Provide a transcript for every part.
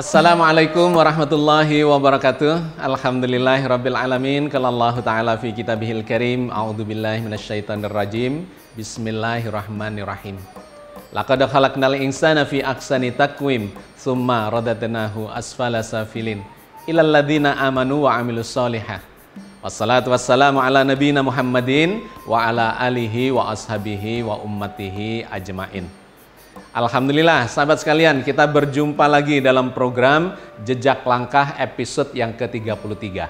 Assalamualaikum warahmatullahi wabarakatuh. Alhamdulillahirabbil alamin. Qala Allah Ta'ala fi kitabihil karim. A'udzubillahi minasyaitonir rajim. Bismillahirrahmanirrahim. Laqad khalaqnal insana fi ahsani taqwim, tsumma radadnahu asfala safilin. Ilal ladzina amanu wa 'amilus sholihat. Wassalatu wassalamu ala nabiyina Muhammadin wa ala alihi wa ashabihi wa ummatihi ajmain. Alhamdulillah, sahabat sekalian, kita berjumpa lagi dalam program Jejak Langkah episode yang ke-33.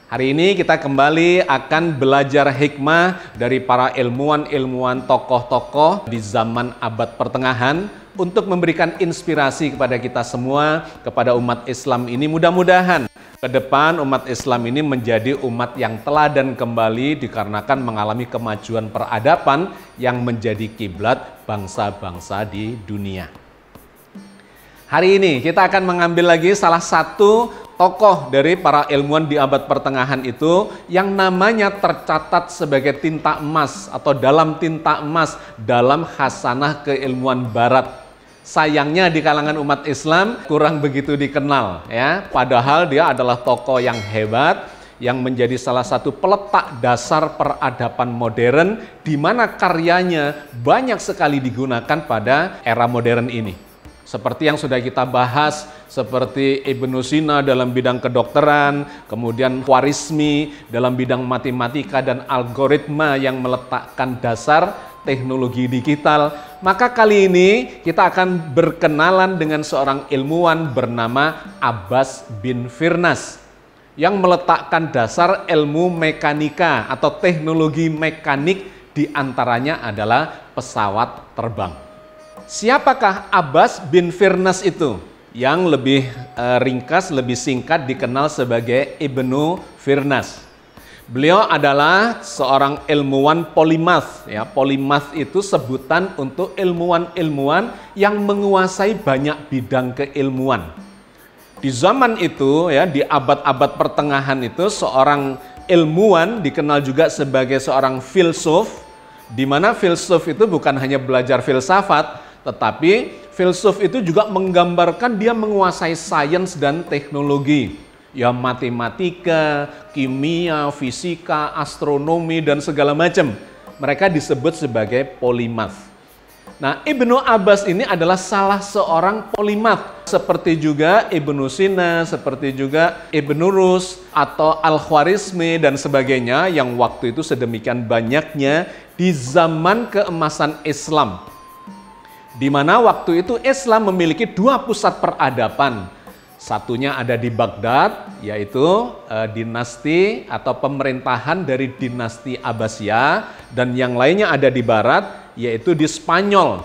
Hari ini kita kembali akan belajar hikmah dari para ilmuwan-ilmuwan tokoh-tokoh di zaman abad pertengahan untuk memberikan inspirasi kepada kita semua, kepada umat Islam ini. Mudah-mudahan ke depan umat Islam ini menjadi umat yang teladan kembali dikarenakan mengalami kemajuan peradaban yang menjadi kiblat bangsa-bangsa di dunia. Hari ini kita akan mengambil lagi salah satu tokoh dari para ilmuwan di abad pertengahan itu yang namanya tercatat sebagai tinta emas atau dalam tinta emas dalam khasanah keilmuan barat. Sayangnya di kalangan umat Islam kurang begitu dikenal ya. Padahal dia adalah tokoh yang hebat yang menjadi salah satu peletak dasar peradaban modern di mana karyanya banyak sekali digunakan pada era modern ini. Seperti yang sudah kita bahas, seperti Ibnu Sina dalam bidang kedokteran, kemudian Khwarizmi dalam bidang matematika dan algoritma yang meletakkan dasar teknologi digital. Maka kali ini kita akan berkenalan dengan seorang ilmuwan bernama Abbas bin Firnas yang meletakkan dasar ilmu mekanika atau teknologi mekanik, diantaranya adalah pesawat terbang. Siapakah Abbas bin Firnas itu? Yang lebih ringkas, lebih singkat dikenal sebagai Ibnu Firnas. Beliau adalah seorang ilmuwan polimath. Ya, polimath itu sebutan untuk ilmuwan-ilmuwan yang menguasai banyak bidang keilmuan. Di zaman itu, ya, di abad-abad pertengahan itu, seorang ilmuwan dikenal juga sebagai seorang filsuf, di mana filsuf itu bukan hanya belajar filsafat, tetapi filsuf itu juga menggambarkan dia menguasai sains dan teknologi. Ya, matematika, kimia, fisika, astronomi, dan segala macam. Mereka disebut sebagai polimath. Nah, Ibnu Abbas ini adalah salah seorang polimath. Seperti juga Ibnu Sina, seperti juga Ibnu Rus, atau Al-Khwarizmi, dan sebagainya yang waktu itu sedemikian banyaknya di zaman keemasan Islam. Di mana waktu itu Islam memiliki dua pusat peradaban. Satunya ada di Baghdad, yaitu dinasti atau pemerintahan dari dinasti Abbasiyah, dan yang lainnya ada di barat, yaitu di Spanyol,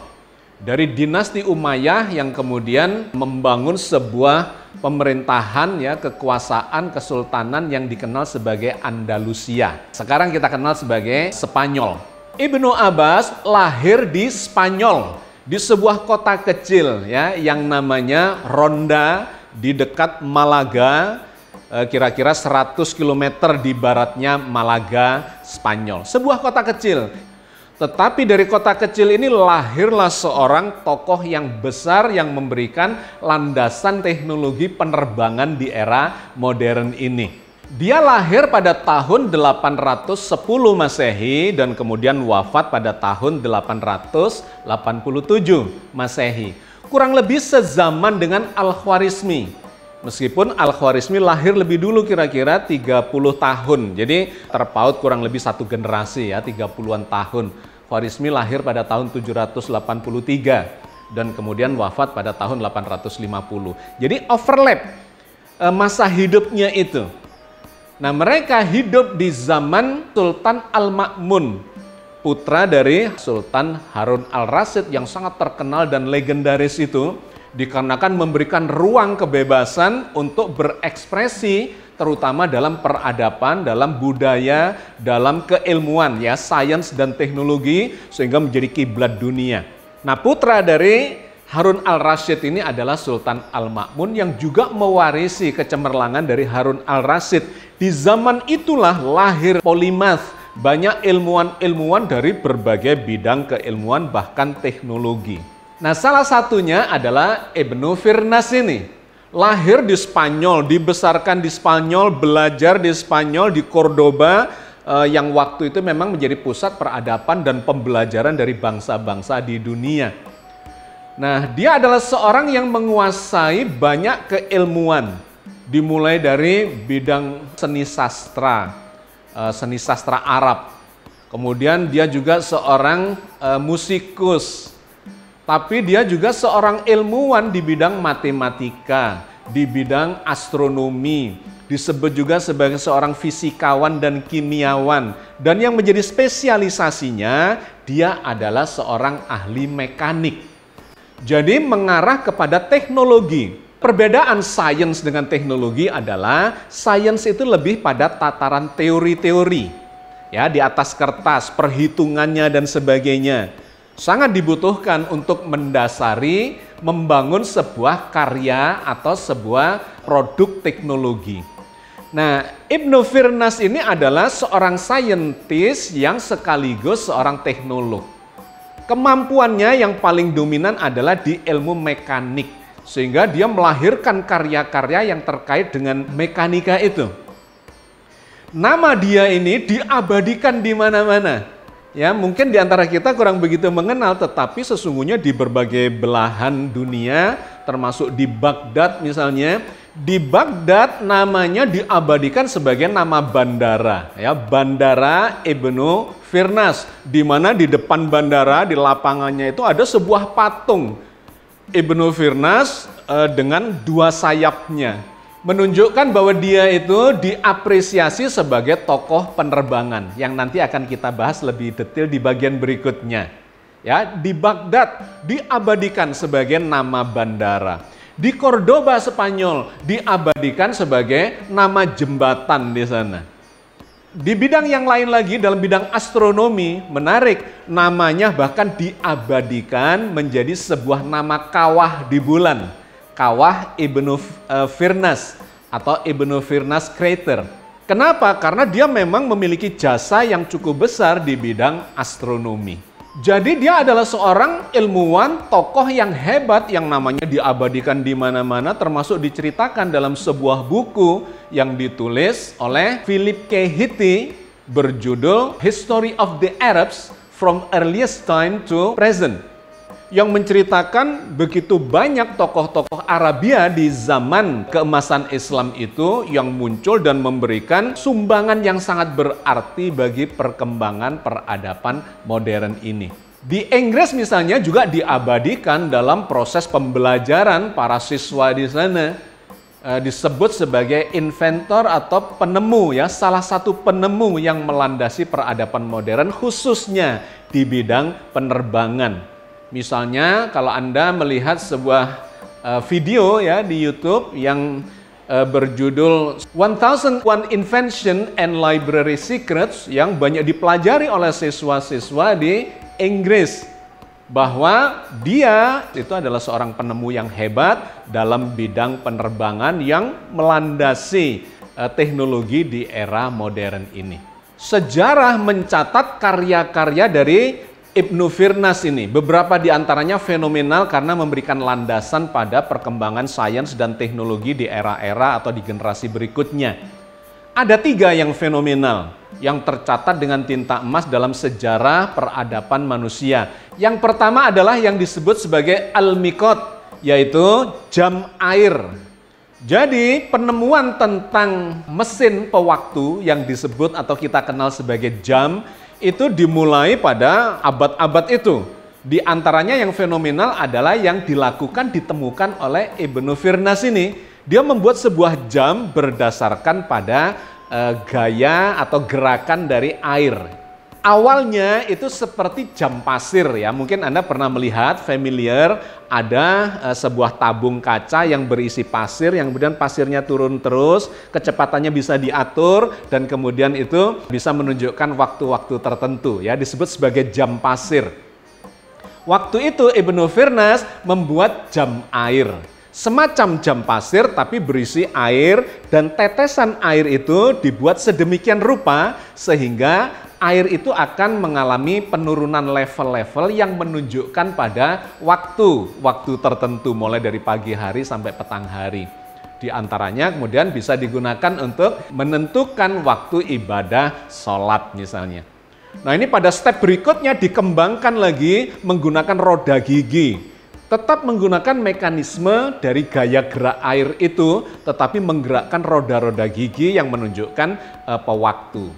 dari dinasti Umayyah yang kemudian membangun sebuah pemerintahan, ya, kekuasaan kesultanan yang dikenal sebagai Andalusia. Sekarang kita kenal sebagai Spanyol. Ibnu Abbas lahir di Spanyol, di sebuah kota kecil, ya, yang namanya Ronda, di dekat Malaga, kira-kira 100 km di baratnya Malaga, Spanyol. Sebuah kota kecil. Tetapi dari kota kecil ini lahirlah seorang tokoh yang besar yang memberikan landasan teknologi penerbangan di era modern ini. Dia lahir pada tahun 810 Masehi dan kemudian wafat pada tahun 887 Masehi. Kurang lebih sezaman dengan Al-Khwarizmi. Meskipun Al-Khwarizmi lahir lebih dulu, kira-kira 30 tahun. Jadi terpaut kurang lebih satu generasi, ya, 30-an tahun. Khwarizmi lahir pada tahun 783 dan kemudian wafat pada tahun 850. Jadi overlap masa hidupnya itu. Nah, mereka hidup di zaman Sultan Al-Ma'mun, putra dari Sultan Harun al-Rasyid yang sangat terkenal dan legendaris itu, dikarenakan memberikan ruang kebebasan untuk berekspresi, terutama dalam peradaban, dalam budaya, dalam keilmuan, ya, sains dan teknologi, sehingga menjadi kiblat dunia. Nah, putra dari Harun al-Rasyid ini adalah Sultan Al-Ma'mun yang juga mewarisi kecemerlangan dari Harun al-Rasyid. Di zaman itulah lahir polimath, banyak ilmuwan-ilmuwan dari berbagai bidang keilmuan bahkan teknologi. Nah, salah satunya adalah Ibnu Firnas ini. Lahir di Spanyol, dibesarkan di Spanyol, belajar di Spanyol, di Cordoba, yang waktu itu memang menjadi pusat peradaban dan pembelajaran dari bangsa-bangsa di dunia. Nah, dia adalah seorang yang menguasai banyak keilmuan, dimulai dari bidang seni sastra Arab. Kemudian dia juga seorang musikus. Tapi dia juga seorang ilmuwan di bidang matematika, di bidang astronomi, disebut juga sebagai seorang fisikawan dan kimiawan. Dan yang menjadi spesialisasinya, dia adalah seorang ahli mekanik. Jadi mengarah kepada teknologi. Perbedaan sains dengan teknologi adalah sains itu lebih pada tataran teori-teori. Ya, di atas kertas, perhitungannya dan sebagainya. Sangat dibutuhkan untuk mendasari, membangun sebuah karya atau sebuah produk teknologi. Nah, Ibnu Firnas ini adalah seorang saintis yang sekaligus seorang teknolog. Kemampuannya yang paling dominan adalah di ilmu mekanik, sehingga dia melahirkan karya-karya yang terkait dengan mekanika itu. Nama dia ini diabadikan di mana-mana. Ya, mungkin di antara kita kurang begitu mengenal, tetapi sesungguhnya di berbagai belahan dunia, termasuk di Baghdad misalnya, di Baghdad namanya diabadikan sebagai nama bandara, ya, Bandara Ibnu Firnas, di mana di depan bandara, di lapangannya itu ada sebuah patung Ibnu Firnas dengan dua sayapnya. Menunjukkan bahwa dia itu diapresiasi sebagai tokoh penerbangan yang nanti akan kita bahas lebih detail di bagian berikutnya. Ya, di Baghdad diabadikan sebagai nama bandara. Di Cordoba Spanyol diabadikan sebagai nama jembatan di sana. Di bidang yang lain lagi, dalam bidang astronomi, menarik, namanya bahkan diabadikan menjadi sebuah nama kawah di bulan. Kawah Ibnu Firnas atau Ibnu Firnas Crater. Kenapa? Karena dia memang memiliki jasa yang cukup besar di bidang astronomi. Jadi dia adalah seorang ilmuwan, tokoh yang hebat yang namanya diabadikan di mana-mana, termasuk diceritakan dalam sebuah buku yang ditulis oleh Philip K. Hitti berjudul History of the Arabs from Earliest Time to Present, yang menceritakan begitu banyak tokoh-tokoh Arabia di zaman keemasan Islam itu yang muncul dan memberikan sumbangan yang sangat berarti bagi perkembangan peradaban modern ini. Di Inggris misalnya juga diabadikan dalam proses pembelajaran para siswa di sana, disebut sebagai inventor atau penemu, ya, salah satu penemu yang melandasi peradaban modern khususnya di bidang penerbangan. Misalnya kalau Anda melihat sebuah video ya di YouTube yang berjudul 1001 Invention and Library Secrets yang banyak dipelajari oleh siswa-siswa di Inggris, bahwa dia itu adalah seorang penemu yang hebat dalam bidang penerbangan yang melandasi teknologi di era modern ini. Sejarah mencatat karya-karya dari Ibnu Firnas ini, beberapa di antaranya fenomenal karena memberikan landasan pada perkembangan sains dan teknologi di era-era atau di generasi berikutnya. Ada 3 yang fenomenal, yang tercatat dengan tinta emas dalam sejarah peradaban manusia. Yang pertama adalah yang disebut sebagai al-miqat, yaitu jam air. Jadi penemuan tentang mesin pewaktu yang disebut atau kita kenal sebagai jam, itu dimulai pada abad-abad itu. Di antaranya yang fenomenal adalah yang ditemukan oleh Ibnu Firnas ini. Dia membuat sebuah jam berdasarkan pada gaya atau gerakan dari air. Awalnya itu seperti jam pasir ya. Mungkin Anda pernah melihat, familiar, ada sebuah tabung kaca yang berisi pasir, yang kemudian pasirnya turun terus, kecepatannya bisa diatur, dan kemudian itu bisa menunjukkan waktu-waktu tertentu ya, disebut sebagai jam pasir. Waktu itu Ibnu Firnas membuat jam air. Semacam jam pasir tapi berisi air, dan tetesan air itu dibuat sedemikian rupa sehingga air itu akan mengalami penurunan level-level yang menunjukkan pada waktu tertentu mulai dari pagi hari sampai petang hari. Di antaranya kemudian bisa digunakan untuk menentukan waktu ibadah sholat misalnya. Nah ini pada step berikutnya dikembangkan lagi menggunakan roda gigi. Tetap menggunakan mekanisme dari gaya gerak air itu, tetapi menggerakkan roda-roda gigi yang menunjukkan pewaktu.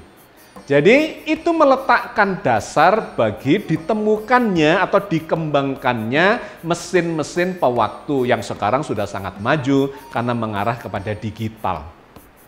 Jadi itu meletakkan dasar bagi ditemukannya atau dikembangkannya mesin-mesin pewaktu yang sekarang sudah sangat maju karena mengarah kepada digital.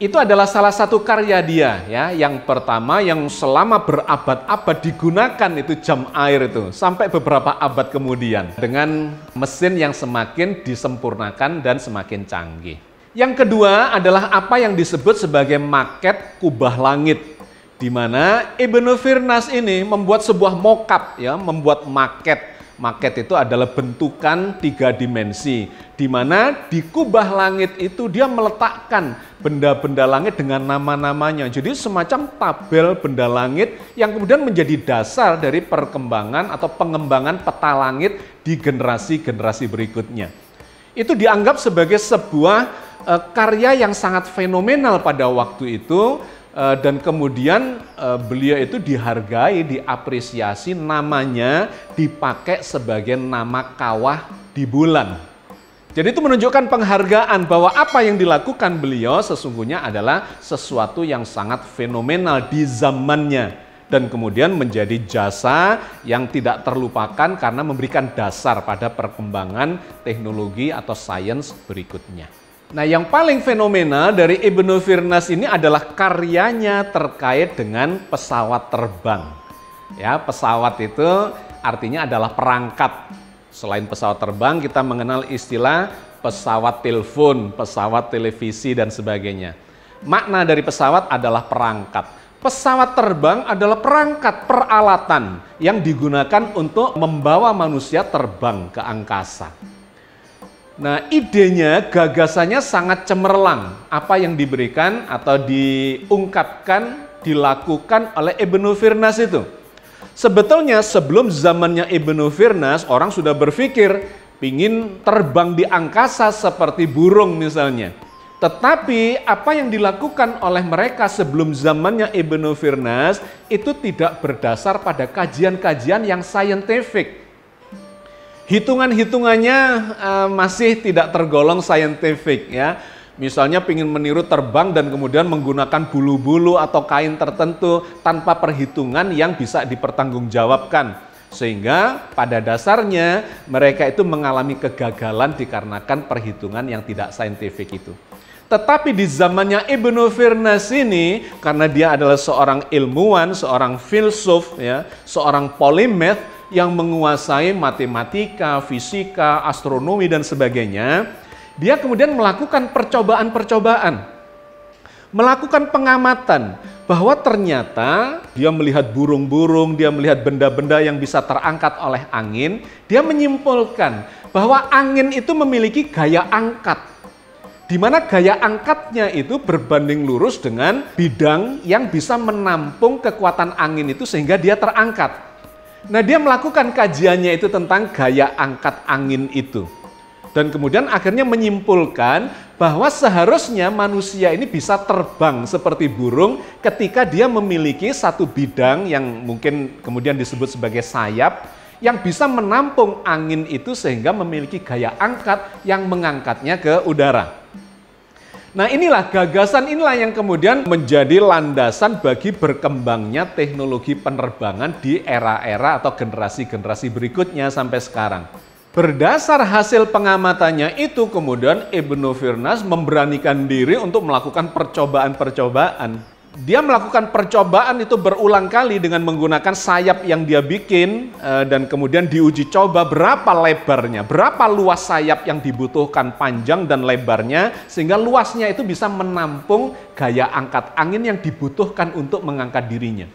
Itu adalah salah satu karya dia ya, yang pertama yang selama berabad-abad digunakan itu jam air itu sampai beberapa abad kemudian dengan mesin yang semakin disempurnakan dan semakin canggih. Yang kedua adalah apa yang disebut sebagai maket kubah langit. Di mana Ibnu Firnas ini membuat sebuah mockup ya, membuat maket. Maket itu adalah bentukan 3 dimensi, di mana di kubah langit itu dia meletakkan benda-benda langit dengan nama-namanya. Jadi semacam tabel benda langit yang kemudian menjadi dasar dari perkembangan atau pengembangan peta langit di generasi-generasi berikutnya. Itu dianggap sebagai sebuah karya yang sangat fenomenal pada waktu itu. Dan kemudian beliau itu dihargai, diapresiasi, namanya dipakai sebagai nama kawah di bulan. Jadi itu menunjukkan penghargaan bahwa apa yang dilakukan beliau sesungguhnya adalah sesuatu yang sangat fenomenal di zamannya. Dan kemudian menjadi jasa yang tidak terlupakan karena memberikan dasar pada perkembangan teknologi atau sains berikutnya. Nah, yang paling fenomenal dari Ibnu Firnas ini adalah karyanya terkait dengan pesawat terbang. Ya, pesawat itu artinya adalah perangkat. Selain pesawat terbang, kita mengenal istilah pesawat telepon, pesawat televisi dan sebagainya. Makna dari pesawat adalah perangkat. Pesawat terbang adalah perangkat peralatan yang digunakan untuk membawa manusia terbang ke angkasa. Nah, idenya, gagasannya sangat cemerlang. Apa yang diberikan atau diungkapkan, dilakukan oleh Ibnu Firnas itu. Sebetulnya sebelum zamannya Ibnu Firnas, orang sudah berpikir pingin terbang di angkasa seperti burung misalnya. Tetapi apa yang dilakukan oleh mereka sebelum zamannya Ibnu Firnas itu tidak berdasar pada kajian-kajian yang saintifik. Hitungan-hitungannya masih tidak tergolong saintifik ya. Misalnya ingin meniru terbang dan kemudian menggunakan bulu-bulu atau kain tertentu tanpa perhitungan yang bisa dipertanggungjawabkan. Sehingga pada dasarnya mereka itu mengalami kegagalan dikarenakan perhitungan yang tidak saintifik itu. Tetapi di zamannya Ibnu Firnas ini, karena dia adalah seorang ilmuwan, seorang filsuf, ya, seorang polimath, yang menguasai matematika, fisika, astronomi, dan sebagainya, dia kemudian melakukan percobaan-percobaan, melakukan pengamatan, bahwa ternyata dia melihat burung-burung, dia melihat benda-benda yang bisa terangkat oleh angin, dia menyimpulkan bahwa angin itu memiliki gaya angkat, di mana gaya angkatnya itu berbanding lurus dengan bidang yang bisa menampung kekuatan angin itu sehingga dia terangkat. Nah, dia melakukan kajiannya itu tentang gaya angkat angin itu. Dan kemudian akhirnya menyimpulkan bahwa seharusnya manusia ini bisa terbang seperti burung ketika dia memiliki satu bidang yang mungkin kemudian disebut sebagai sayap yang bisa menampung angin itu sehingga memiliki gaya angkat yang mengangkatnya ke udara. Nah, inilah gagasan inilah yang kemudian menjadi landasan bagi berkembangnya teknologi penerbangan di era-era atau generasi-generasi berikutnya sampai sekarang. Berdasar hasil pengamatannya itu kemudian Ibnu Firnas memberanikan diri untuk melakukan percobaan-percobaan. Dia melakukan percobaan itu berulang kali dengan menggunakan sayap yang dia bikin dan kemudian diuji coba berapa lebarnya, berapa luas sayap yang dibutuhkan panjang dan lebarnya sehingga luasnya itu bisa menampung gaya angkat angin yang dibutuhkan untuk mengangkat dirinya.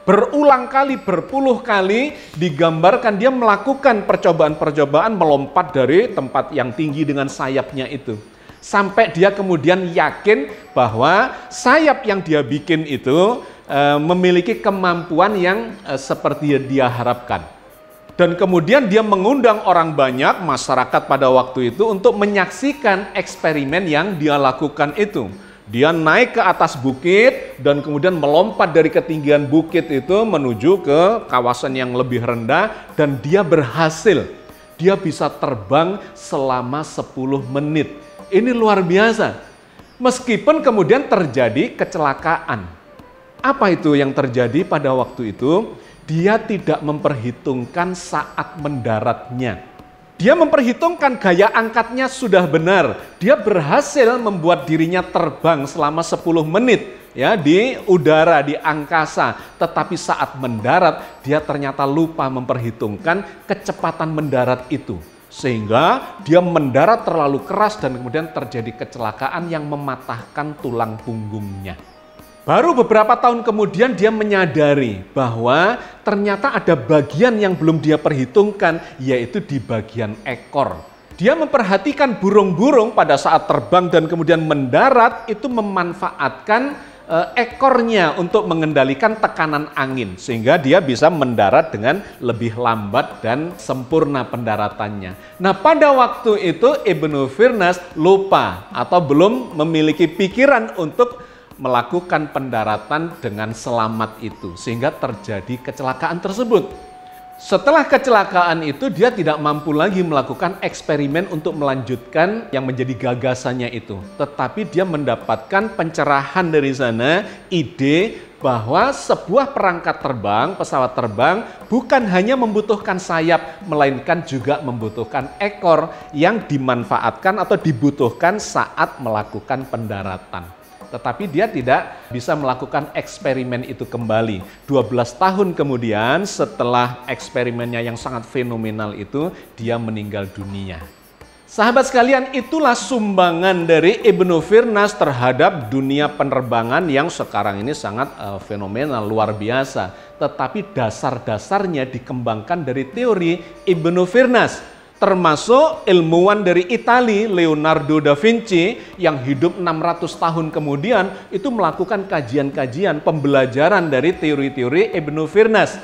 Berulang kali, berpuluh kali digambarkan dia melakukan percobaan-percobaan melompat dari tempat yang tinggi dengan sayapnya itu. Sampai dia kemudian yakin bahwa sayap yang dia bikin itu memiliki kemampuan yang seperti dia harapkan. Dan kemudian dia mengundang orang banyak, masyarakat pada waktu itu, untuk menyaksikan eksperimen yang dia lakukan itu. Dia naik ke atas bukit dan kemudian melompat dari ketinggian bukit itu menuju ke kawasan yang lebih rendah, dan dia berhasil. Dia bisa terbang selama 10 menit. Ini luar biasa. Meskipun kemudian terjadi kecelakaan. Apa itu yang terjadi pada waktu itu? Dia tidak memperhitungkan saat mendaratnya. Dia memperhitungkan gaya angkatnya sudah benar. Dia berhasil membuat dirinya terbang selama 10 menit ya di udara, di angkasa. Tetapi saat mendarat, dia ternyata lupa memperhitungkan kecepatan mendarat itu. Sehingga dia mendarat terlalu keras dan kemudian terjadi kecelakaan yang mematahkan tulang punggungnya. Baru beberapa tahun kemudian dia menyadari bahwa ternyata ada bagian yang belum dia perhitungkan, yaitu di bagian ekor. Dia memperhatikan burung-burung pada saat terbang dan kemudian mendarat itu memanfaatkan ekornya untuk mengendalikan tekanan angin. Sehingga dia bisa mendarat dengan lebih lambat dan sempurna pendaratannya. Nah, pada waktu itu Ibnu Firnas lupa atau belum memiliki pikiran untuk melakukan pendaratan dengan selamat itu, sehingga terjadi kecelakaan tersebut. Setelah kecelakaan itu, dia tidak mampu lagi melakukan eksperimen untuk melanjutkan yang menjadi gagasannya itu. Tetapi dia mendapatkan pencerahan dari sana, ide bahwa sebuah perangkat terbang, pesawat terbang, bukan hanya membutuhkan sayap, melainkan juga membutuhkan ekor yang dimanfaatkan atau dibutuhkan saat melakukan pendaratan. Tetapi dia tidak bisa melakukan eksperimen itu kembali. 12 tahun kemudian setelah eksperimennya yang sangat fenomenal itu, dia meninggal dunia. Sahabat sekalian, itulah sumbangan dari Ibnu Firnas terhadap dunia penerbangan yang sekarang ini sangat fenomenal, luar biasa. Tetapi dasar-dasarnya dikembangkan dari teori Ibnu Firnas. Termasuk ilmuwan dari Italia, Leonardo da Vinci, yang hidup 600 tahun kemudian itu melakukan kajian-kajian pembelajaran dari teori-teori Ibnu Firnas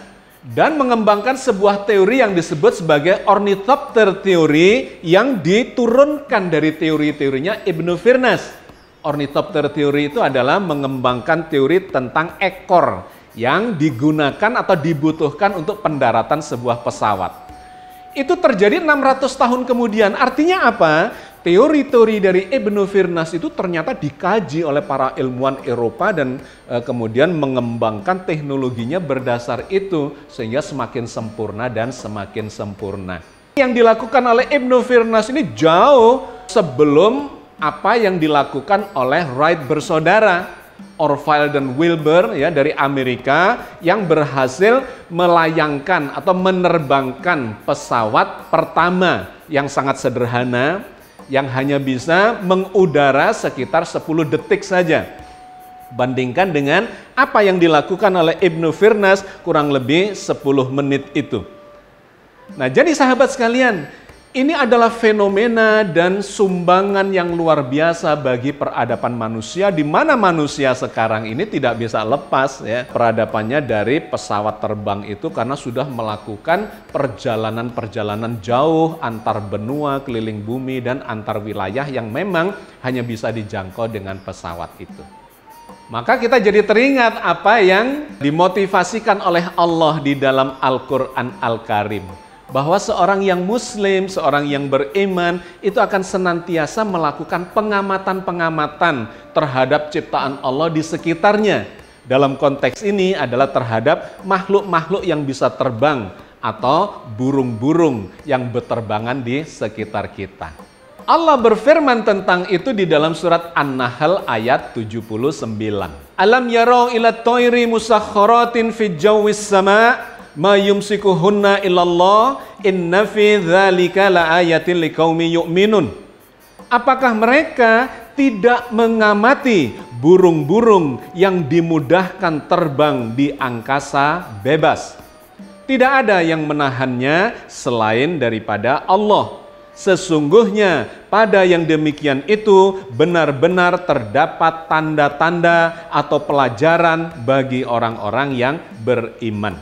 dan mengembangkan sebuah teori yang disebut sebagai ornithopter teori yang diturunkan dari teori-teorinya Ibnu Firnas. Ornithopter teori itu adalah mengembangkan teori tentang ekor yang digunakan atau dibutuhkan untuk pendaratan sebuah pesawat. Itu terjadi 600 tahun kemudian. Artinya apa? Teori-teori dari Ibnu Firnas itu ternyata dikaji oleh para ilmuwan Eropa dan kemudian mengembangkan teknologinya berdasar itu sehingga semakin sempurna dan semakin sempurna. Yang dilakukan oleh Ibnu Firnas ini jauh sebelum apa yang dilakukan oleh Wright bersaudara. Orville dan Wilbur ya dari Amerika yang berhasil melayangkan atau menerbangkan pesawat pertama yang sangat sederhana yang hanya bisa mengudara sekitar 10 detik saja. Bandingkan dengan apa yang dilakukan oleh Ibnu Firnas kurang lebih 10 menit itu. Nah, jadi sahabat sekalian, ini adalah fenomena dan sumbangan yang luar biasa bagi peradaban manusia, di mana manusia sekarang ini tidak bisa lepas ya peradabannya dari pesawat terbang itu karena sudah melakukan perjalanan-perjalanan jauh antar benua, keliling bumi dan antar wilayah yang memang hanya bisa dijangkau dengan pesawat itu. Maka kita jadi teringat apa yang dimotivasikan oleh Allah di dalam Al-Quran Al-Karim. Bahwa seorang yang muslim, seorang yang beriman itu akan senantiasa melakukan pengamatan-pengamatan terhadap ciptaan Allah di sekitarnya. Dalam konteks ini adalah terhadap makhluk-makhluk yang bisa terbang atau burung-burung yang berterbangan di sekitar kita. Allah berfirman tentang itu di dalam surat An-Nahl ayat 79. Alam yarau ila toiri musakhkharatin fi jawis sama' ma yumsikuhunna illallah inna fi dzalika laayatin liqaumin yu'minun. Apakah mereka tidak mengamati burung-burung yang dimudahkan terbang di angkasa bebas? Tidak ada yang menahannya selain daripada Allah. Sesungguhnya pada yang demikian itu benar-benar terdapat tanda-tanda atau pelajaran bagi orang-orang yang beriman.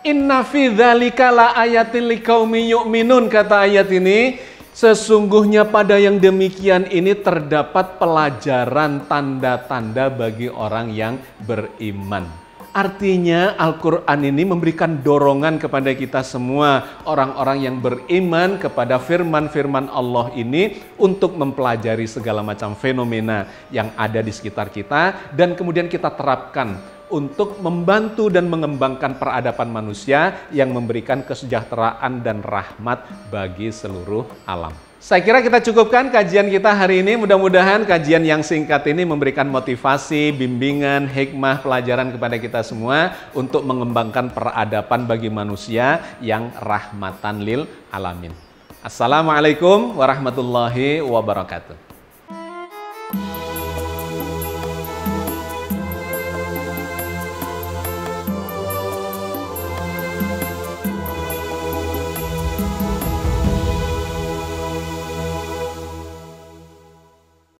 Inna fi dzalika la ayatin liqaumi yu'minun, kata ayat ini. Sesungguhnya pada yang demikian ini terdapat pelajaran tanda-tanda bagi orang yang beriman. Artinya Al-Quran ini memberikan dorongan kepada kita semua orang-orang yang beriman kepada firman-firman Allah ini untuk mempelajari segala macam fenomena yang ada di sekitar kita dan kemudian kita terapkan untuk membantu dan mengembangkan peradaban manusia yang memberikan kesejahteraan dan rahmat bagi seluruh alam. Saya kira kita cukupkan kajian kita hari ini. Mudah-mudahan kajian yang singkat ini memberikan motivasi, bimbingan, hikmah, pelajaran kepada kita semua untuk mengembangkan peradaban bagi manusia yang rahmatan lil alamin. Assalamualaikum warahmatullahi wabarakatuh.